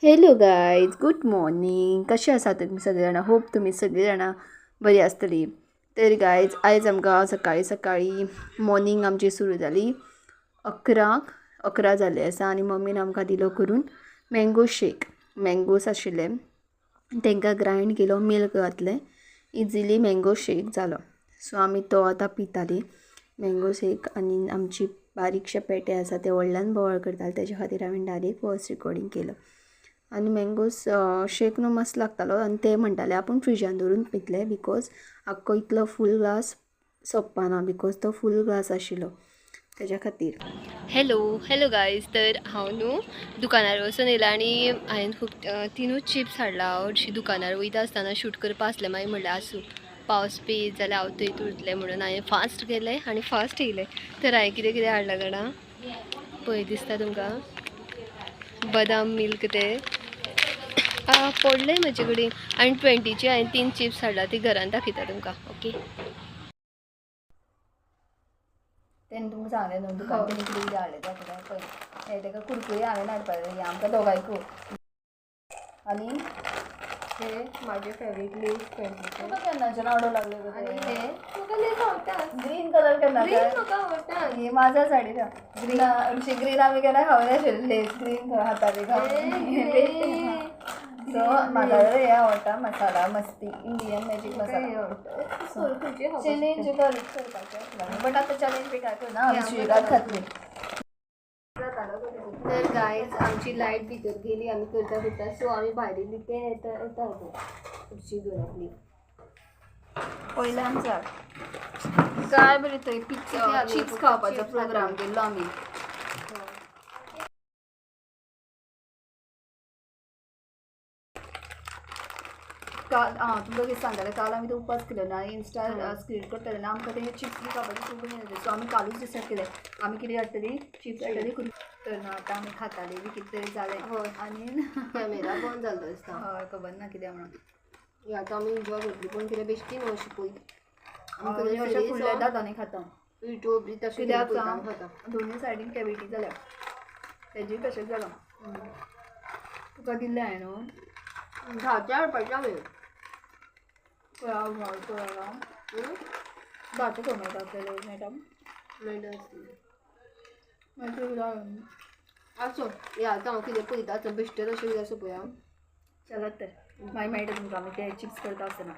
Hello guys, good morning. कशें आसा तुमी सगळे जाणां? होप तुमी सगळीं जाणां बरी आसतली. तर गायज आयज आमकां सकाळी सकाळी मॉर्निंग आमची सुरू जाली. 11 जाले आसा आनी मम्मीन आमकां दिलो करून मँगो शेक. मँगोज आशिल्ले तांकां ग्रायंड केलो, मिल्क घातलें, इजिली मँगो शेक जालो. सो आमी तो आतां पिताली मँगो शेक. आनी आमची बारीकशे पेटे आसा ते व्हडल्यान बोवाळ करताले, तेज्या खातीर हांवें डायरेक्ट वॉयस रिकॉर्डिंग केलो. आनी मँगोज शेक न्हू मस्त लागतालो. आनी ते म्हणटाले आपूण फ्रिजान दवरून पितले बिकॉज आख्खो इतलो फूल ग्लास सोंपपाना, बिकॉज तो फूल ग्लास आशिल्लो तेज्या खातीर. Hello guys. तर हांव न्हू दुकानार वचून येयला आनी हांवें खूब तिनूच चिप्स हाडला. हांव हरशीं दुकानार वयता आसतना शूट करपा आसलें, मागीर म्हणलें आसूं पावस पेयत जाल्यार हांव थंय उरतलें म्हणून हांवें फास्ट गेलें आनी फास्ट येयलें. तर हांवें कितें कितें हाडलां जाणा पळय, दिसता तुमकां? बदाम मिल्क ते पडले म्हजे कडेन आनी 20ची हांवें 3 चिप्स हाडला, ती घरान दाखयता तुमकां. ओके, तेणें तुमकां सांगलें न्हू दुकान कितें कितें हाडलें दाखयता पळय. हे ताका कुरकुरी हांवें हाडपाक जाय, आमकां दोगांयकू. आनी हे माझे फेवरेट लेस 20चे. तुका केन्नाच्यान आवडूंक लागले गो आणि ते? हे तुका लेस आवडटा? ग्रीन कलर केन्ना ग्रीन म्हाका आवडटा. हे माझ्या साडीन ग्रीन अशी ग्रीन आमी केन्ना खावंक नाशिल्ले, ग्रीन हाताळी घालून. सो म्हाका हे आवडटा मसाला मस्ती, इंडियन मॅजीक मसाला. चॅलेंज करपाचें बट आतां चॅलेंज बी काय करना, आमी स्विगात खातली. तर गायज आमची लाईट भितर गेली, आम्ही करता करता. सो आम्ही भायर येयली, ते येता येता खुर्ची घेवन आपली. पयलें आमचा काय बरें थंय चिप्स खावपाचो प्रोग्राम केल्लो आमी. काल तुमकां कितें सांगतालें, काल आमी तो उपास केलो ना, इंस्टा स्क्रीन करताले ना, आमकां ते चिप्स बी खावपाचें खूब येयले. सो आमी कालूच डिसायड केलें आमी कितें हाडटली, चिप्स हाडटली करून. तर ना आतां आमी खाताली बी कितें तरी जालें. हय. आनी कॅमेरा बंद जालो दिसता. हय, खबर ना कित्याक म्हणून. हे आतां आमी एन्जॉय करतली, पूण कितें बेश्टी न्हू अशी पळय. आमी अशें फुडल्या दातांनी खाता युट्यूब बी तशें कित्याक पळयता खाता. दोनी सायडीन कॅविटी जाल्या, तेजी तशेंच जालां. तुका दिल्लें हांवें न्हू धाचे हाडपाचें हांवें. भाजी खंय मेळटा आपल्याला मेळटा मेळटा आसतली. मागीर आसूं हे आतां हांव कितें पळयता आतां बेश्टेच अशें कितें आसा पळय. चलत तर मागीर मेळटा तुमकां आमी ते चिप्स करता आसतना.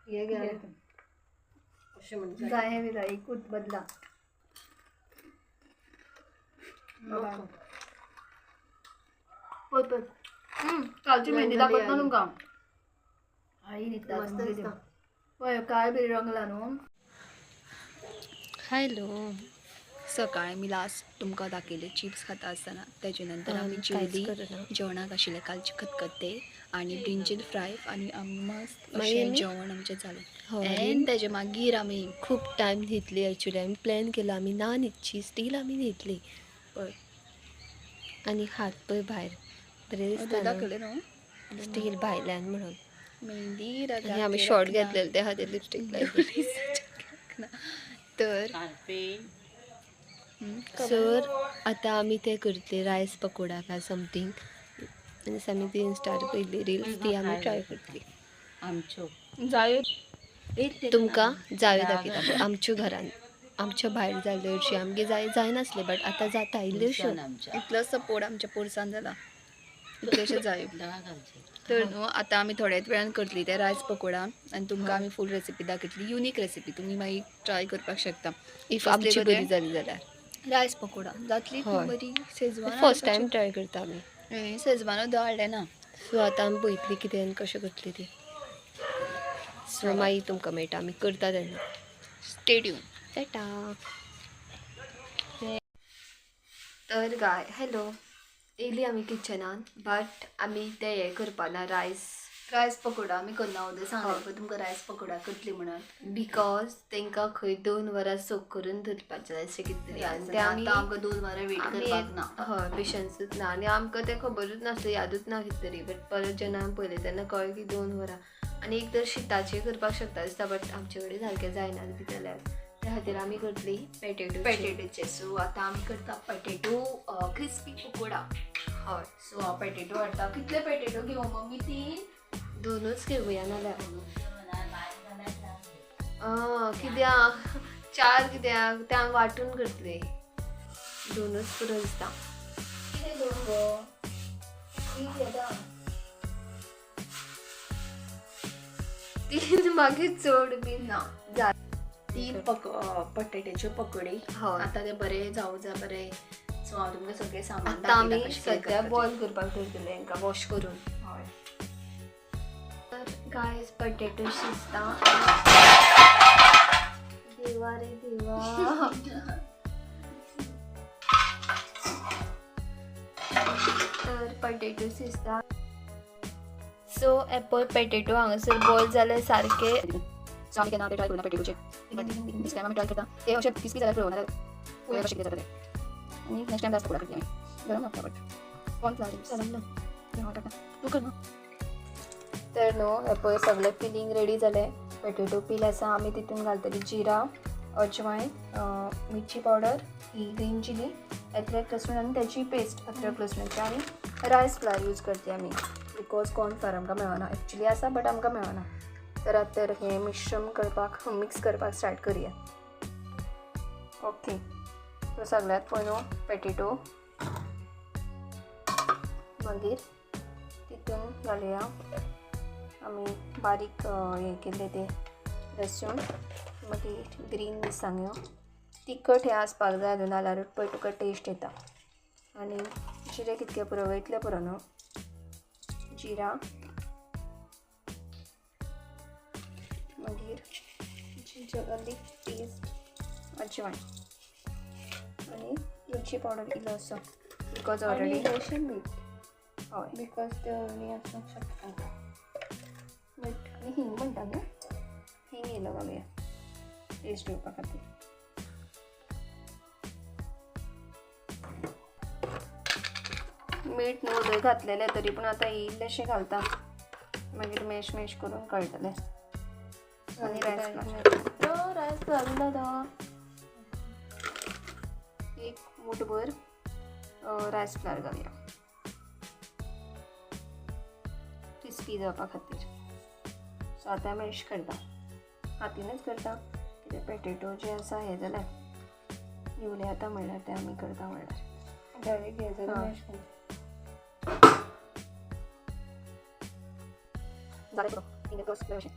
हे घे अशें म्हणटा जाय बी जाय एकूच बदला. पळय पळय कालची मेहंदी दाखयत ना तुमकां. आई न्हिदता मस्त दिसता. पळय काय बी रंगला न्हू. हॅलो, सकाळी मी लास्ट तुमकां दाखयले चिप्स खाता आसतना. तेजे नंतर आमी जेवली. जेवणाक आशिल्ले कालचे खतखतें आनी ब्रिंजल फ्राय आनी मस्त अशें जेवण आमचें जालें. एन तेजे मागीर आमी खूब टायम न्हिदली. एक्चुली आमी प्लॅन केलो आमी ना न्हिदची, स्टील आमी न्हिदली. पळय आनी हात पळय भायर बरें दिसता दाखयलें न्हू स्टील भायल्यान म्हणून. मेहंदी आनी आमी शॉर्ट घेतलेले, त्या खातीर लिपस्टीक लायली. तर सर आतां आमी ते करतले रायस पकोडा काय समथींग. आनी आमी ती इन्स्टार पयली रिल्स, ती आमी ट्राय करतली. आमच्यो जायो तुमकां जायो दाखयता आमच्यो घरान. आमच्या भायर जाल्यो हरशीं आमगे जायनासले, बट आतां जाता इल्ल्योश्यो. इतलो सपोर्ट आमच्या पोरसान जाला, इतलेशे जायो. तर न्हू आतां आमी थोड्याच वेळान करतली ते रायस पकोडा आनी तुमकां आमी फूल रेसिपी दाखयतली. युनीक रेसिपी, तुमी मागीर ट्राय करपाक शकता. इफ आमची बरी जाली जाल्यार रायस पकोडा जातली खूब बरी. शेजवान फर्स्ट टायम ट्राय करता आमी. शेजवान हाडलें ना. सो आतां आमी पळयतली कितें आनी कशें करतली ती. सो मागीर तुमकां मेळटा आमी करता तेन्ना. Stay tuned. टाटा. तर गाय हॅलो, येयली आमी किचनान, बट आमी ते हे करपाना रायस पकोडा आमी करना. उदय सांगलें पळय तुमकां रायस पकोडा करतली म्हणून, बिकॉज तांकां खंय 2 वरां सोक करून धरपाचें जाय अशें कितें तरी आसा. आतां आमकां 2 वरां वेट करपाक ना. हय, पेशन्सूच ना. आनी आमकां तें खबरूच नासलें, यादूच ना कितें तरी. बट परत जेन्ना हांवें पळयलें तेन्ना कळ्ळें की 2 वरां. आनी एक तर शिताचें करपाक शकता दिसता, बट आमचे कडेन सारकें जायना कितें जाल्यार. त्या खातीर आमी करतली पेटेटोचे. सो आतां आमी करता पेटेटो क्रिस्पी पकोडा. हय सो हांव पेटेटो हाडटा. कितले पेटेटो घेवं मम्मी? 3? 2च घेवया नाल्यार कित्याक 4 कित्याक ते हांव वांटून करतले. 2च पुरो दिसता. कितें करूं गो? 3 घेता. 3 मागीर चड बीन ना जा 3 पटेट्याच्यो पकोडी. हय. आतां ते बरें जावं जा बरें. सो हांव तुमकां सगळें सामान आतां आमी दाखयता कशें कितें सद्या करपाचें. बॉयल करपाक दवरतले हांकां वॉश करून. हय. तर गायज पटेटो शिजता. देवा रे देवा. तर पटेटो शिजता. सो एपल पेटेटो हांगासर बॉयल जाले सारके. सो आमी केन्ना ते ट्राय करूना पेटेटोचे. नेक्स्ट टायम आमी ट्राय करता. ते अशें क्रिस्पी जाल्यार पळोवना जाल्यार पळोवया कशें कितें जाता तें. आनी नेक्स्ट टायम जास्त पकोडा करतली आमी. गरम लागता बट कॉर्नफ्लावर सगळें ना तूं कर ना. तर न्हू हे पळय सगळें फिलींग रेडी जालें. पेटेटो पील आसा आमी तितून घालतली जिरा, अजवायन, मिरची पावडर, ही ग्रीन चिली, अद्रक लसूण आनी तेची पेस्ट अद्रक लसणाची आनी रायस फ्लावर यूज करते आमी बिकॉज कॉर्नफ्लावर आमकां मेळना. एक्चुली आसा बट आमकां मेळना. तर आतां तर हें मिश्रण करपाक मिक्स करपाक स्टार्ट करुया. ओके. सो सगळ्यात पयलो पेटेटो मागीर तितून घालुया आमी बारीक हें केल्ले ते लसूण, मागीर ग्रीन मिरसांग्यो. तिखट हें आसपाक जाय न्हू नाल्यारूच पळय तुका टेस्ट येता. आनी जिरें कितके पुरो वयतले पुरो न्हू. जिरा, मागीर जिंजर गार्लीक पेस्ट, अजवायन आनी मिरची पावडर इल्लोसो बिकॉज ऑलरेडी मीठ. हय बिकॉज ते ऑलरेडी आसूंक शकता. मीठ आनी हिंग म्हणटा न्हू. हिंग इल्लो घालुया टेस्ट येवपा खातीर. मीठ न्हू थंय घातलेलें तरी पूण आतां इल्लेशें घालता. मागीर मॅश मॅश करून कळटलें. आनी रायस घालून जाता. एक मूठभर रायस फ्लावर घालुया क्रिस्पी जावपा खातीर. सो आतां मॅश करता. हातीनच करता कित्याक पेटेटो जे आसा हे जाल्यार इवले आतां म्हणल्यार ते आमी करता म्हणल्यार डायरेक्ट हे जाल्यार मॅश करता. जालें पुरो. इंडियन टोस्ट अशें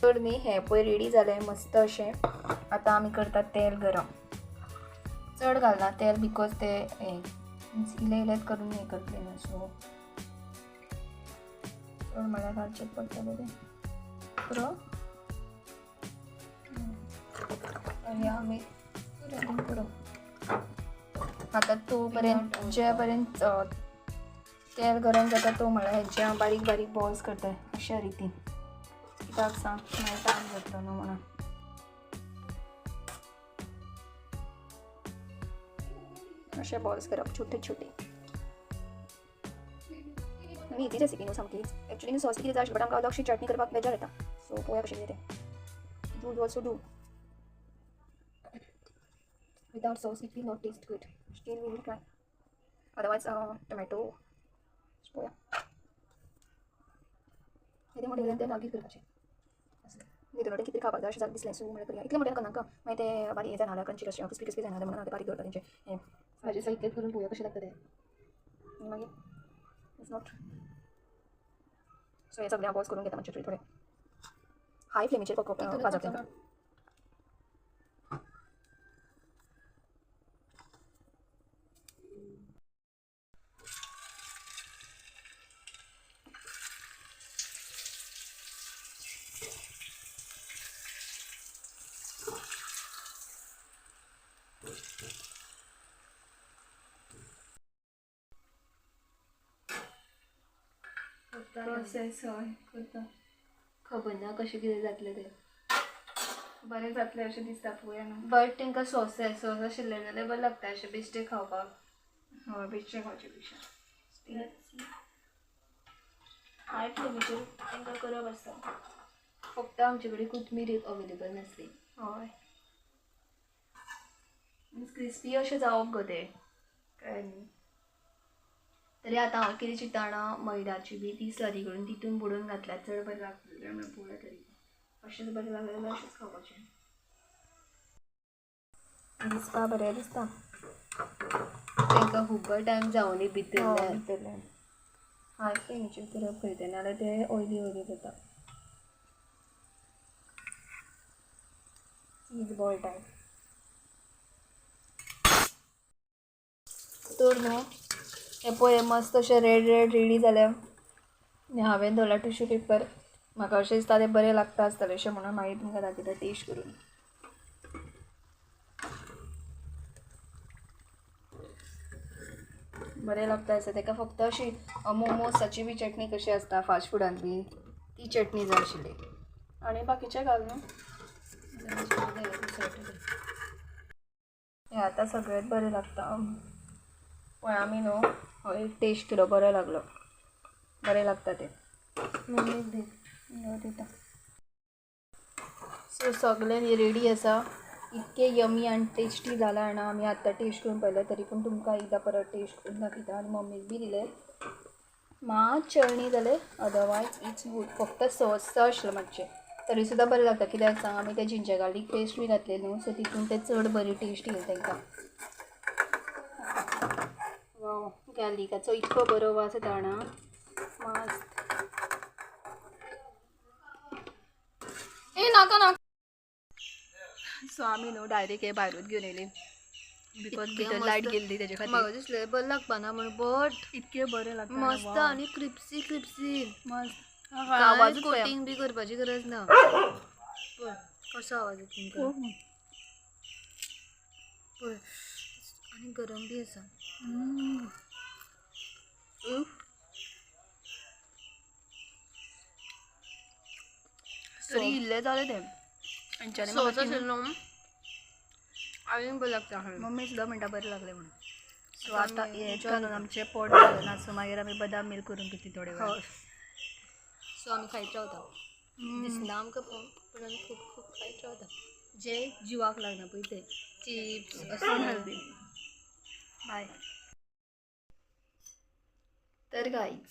तर न्ही हें पळय रेडी जालें मस्त अशें. आतां आमी करता तेल गरम. चड घालना तेल बिकॉज ते हें इल्लें इल्लेंच करून हें करतलें न्हू. सो चड म्हळ्यार घालचेंच पडटलें तें पुरो. आनी आमी पुरो आतां तो पर्यंत जे पर्यंत तेल गरम जाता तो म्हळ्यार हेजे बारीक बारीक बॉल्स करता अशा रितीन. कित्याक सांग मागीर टायम जातलो न्हू म्हणून. अशे बॉल्स करप छोटे छोटे. आनी इजी रेसिपी न्हू सामकीच. एक्चुली सॉस कितें जाय आशिल्लें बट आमकां अलगशी चटणी करपाक बेजार येता. सो पळोवया कशें कितें तें. You also do. Without sauce, it will not taste good. Still, we will try. Otherwise, tomato. Spoya. हे मोठे ते मागीर करपाचें. न्ही तर कितें खावपाक जाय अशें जालें दिसलें. सो म्हळ्यार करूया. इतलें मोठें करनाका. मागीर ते बारीक हें जायना क्रंची कशें क्रिस्पी क्रिस्पी जायना म्हणून ते बारीक करता तेंचें हें भाजी साहित्य करून पळोवया कशें लागता तें. मागीर इट्स नॉट. सो हे सगळें हांव बॉल्स करून घेता मातशें थोडे हाय फ्लेमीचेर भाजप तेंकां. प्रोसेस हय करता. खबर ना कशें कितें जातलें तें. बरें जातलें अशें दिसता पळोवया न्हू. बट तांकां सॉस आशिल्लें जाल्यार बरें लागता अशें बेश्टें खावपाक. हय बेश्टें खावचें पेक्षा हाय फ्लेमीचेर तांकां करप आसता. फक्त आमचे कडेन कोथमीर अवेलेबल नासली. हय क्रिस्पी अशें जावप गो ते कळ्ळें न्ही. तरी आतां हांव कितें चिंत्ता जाणा मैदाची बी ती स्लरी करून तितून बुडोवन घातल्यार चड बरें लागतलें म्हणून पळोवया तरी अशेंच बरें लागलें जाल्यार अशेंच खावपाचें. दिसपा बरें दिसता तांकां खूब टायम जावनी भितरलें हाय फ्लेमीचेर करप खंय तें नाल्यार ते ऑयली ऑयली जाता. चीज बॉल टायप तर न्हू हें पळय मस्त अशें रेड रेड रेडी जालें आनी हांवें दवरला टिश्यू पेपर. म्हाका अशें दिसता तें बरें लागता आसतलें अशें म्हणून मागीर तुमकां दाखयता टेस्ट करून. बरें लागता आसता ताका फक्त अशी मोमोसाची बी चटणी कशी आसता फास्ट फुडांत बी ती चटणी जाय आशिल्ली आनी बाकीचें घाल न्हू. हें आतां सगळेंच बरें लागता पण आमी न्हू हो एक टेस्ट केलो बरो लागलो बरें लागता तें दिता. सो सगळें रेडी आसा इतके यमी आनी टेस्टी जाला जाणा आमी आतां टेस्ट करून पळयलें तरी पूण तुमकां एकदां परत टेस्ट करून दाखयता. आनी मम्मीक बी दिलें मात चळणी जालें अदरवायज इट्स गूड फक्त सॉस आशिल्लें मातशें तरी सुद्दां बरें लागता कित्याक सांग आमी तें जिंजर गार्लीक पेस्ट बी घातलें न्हू सो तितून तें चड बरी टेस्ट येयली तांकां. वाव गार्लिकाचो इतको बरो वास येता जाणा मस्त. नाका नाका. सो आमी न्हू डायरेक्ट हे भायरूच घेवन येयली बिकॉज भितर लायट गेल्ली तेजे खातीर. म्हाका दिसलें बरें लागपा ना म्हणून बट इतके बरें लागता मस्त आनी क्रिप्सी क्रिप्सी मस्त. आवाज कोटिंग बी करपाची गरज ना. पळय कसो आवाज येता तुमकां पळय आनी गरम बी आसा. तरी इल्लें जालें तें आनी आनीक बरें लागता. मम्मी सुद्दां म्हणटा बरें लागलें म्हणून. सो आतां हें घालून आमचें पोट भरलें ना सो मागीर आमी बदाम मिल्क करून पितली थोडे वेळ. सो आमी खायत रावता दिसना आमकां पूण आमी खूब खूब खायत रावता जे जिवाक लागना पळय ते चिप्स असले हेल्दी. बाय. तर गाईज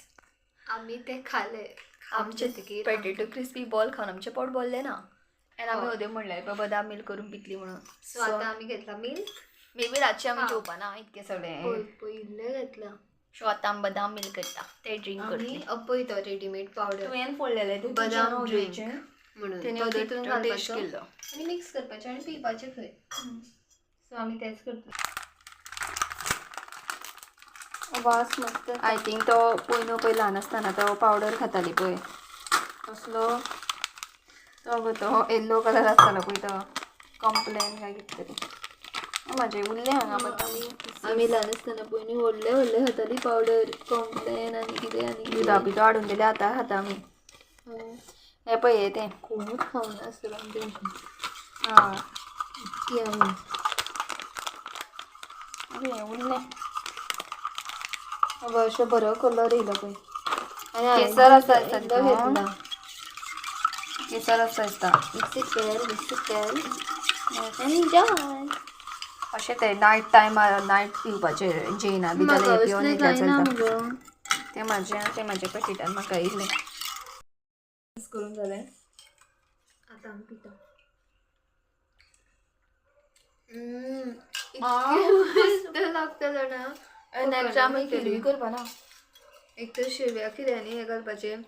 आमी ते खाले आमचे पोटॅटो क्रिस्पी बॉल खावन आमचें पोट भरलें ना आनी आमी अदें म्हणलें बदाम मिल्क करून पितली म्हणून. सो आतां आमी घेतला मिल्क मे बी रातचें आमी जेवपाना इतकें सगळें पयलें घेतलां. सो आतां आमी बदाम मिल्क करता तें ड्रिंक करतली. अपय तो रेडीमेड पावडर तुवें फोडलेलें बदाम ड्रिंक म्हणून तितून घालपाचो आनी मिक्स करपाचें आनी पिवपाचें खंय. सो आमी तेंच करता. वास मस्त. आय थिंक तो पळय ल्हान आसतना तो पावडर खाताली पळय कसलो तो येल्लो कलर आसतालो पळय तो कॉम्प्लेन काय कितें तरी म्हाजे उरलें हांगा बट आमी ल्हान आसतना पळय न्ही व्हडले व्हडले खाताली पावडर कॉम्प्लेन आनी कितें आनी दुधा पितो हाडून दिलें आतां खाता आमी. हें पळय तें खूब खावना आसतलो आमी तें इतकी आमी हें उरलें अशें बरो कलर येयलो पळय आनी केसर आसा घेतला. केसर आसा दिसता अशें तें नायट टायमार नायट पिवपाचें जेयना बी जाल्यार पिवन येयल्यार चलता. तें म्हाज्या पॅकेटान म्हाका येयलें करून जालें. आतां आमी पिता. मस्त लागता जाणा. नेक्स्ट आमी खिरूय करपा ना एक तर शेवया खिऱ्यांनी हें घालपाचें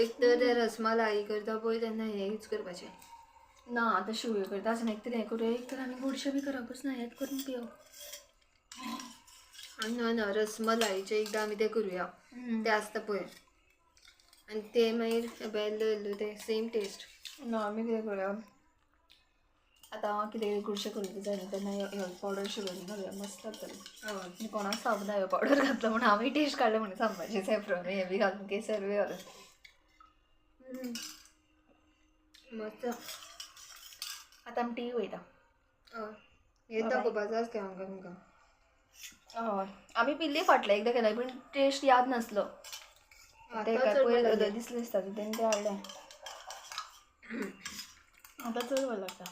एक तर तें रसमलाई करता पळय तेन्ना हें यूज करपाचें ना आतां शेवयो करता आसतना एक तर हें करूया एक तर आमी गोडशें बी करपूच ना हेंच करून पिवप. ना ना रसमलाईचें एकदां आमी तें करुया तें आसता पळय आनी तें मागीर येल्लो येल्लो तें सेम टेस्ट ना आमी कितें करूया आतां कितें गोडशें करूंक जाय न्ही तेन्ना हे पावडर शुगर घालुया मस्त लागतलें. आनी कोणाक सांगूंक ना ह्यो पावडर घातलो म्हणून हांवें टेस्ट काडलें म्हणून सांगपाचें सॅफ्रॉन हें बी घालून केसर बी घालून मस्त. आतां आमी टी वयता. हय हें दाखोवपाचो आसता आमकां तुमकां. हय आमी पिल्ली फाटलें एकदां केलें पूण टेस्ट याद नासलो तेका पयर दिसलें दिसता तेन्ना तें हाडलें. आतां चड बरें लागता.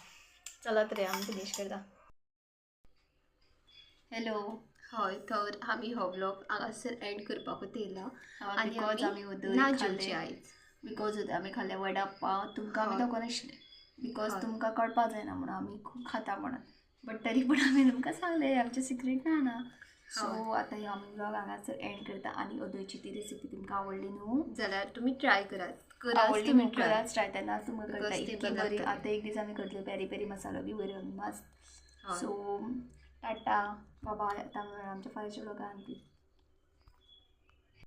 चला तर आमी फिनीश करता. हॅलो. हय तर आमी हो ब्लॉग हांगासर एंड करपाकूच येयला आनी बिकॉज आमी उदक ना खाल्लें. जेवचे आयज. बिकॉज आमी खाल्ले वडा पाव. तुमकां आमी हय. दाखोवनाशिल्ले बिकॉज हय. तुमकां कळपा जायना म्हणून आमी खूब खाता म्हणून. बट तरी पूण आमी तुमकां सांगलें आमचें सिक्रेट ना. सो आतां ह्यो आमी ब्लॉग हांगासर एंड करता. आनी ओदोयची ती रेसिपी तुमकां आवडली न्हू जाल्यार तुमी ट्राय करात आवडली तुमी म्हणून कराच ट्राय तेन्ना तुमकां Because कळटा ती इतकी बरी बरी. लागतली. आतां एक दीस आमी करतले पेरी पेरी मसालो बी बरो मस्त. हय. सो टाटा बाबा. आतां आमच्या फाल्याच्या ब्लॉगान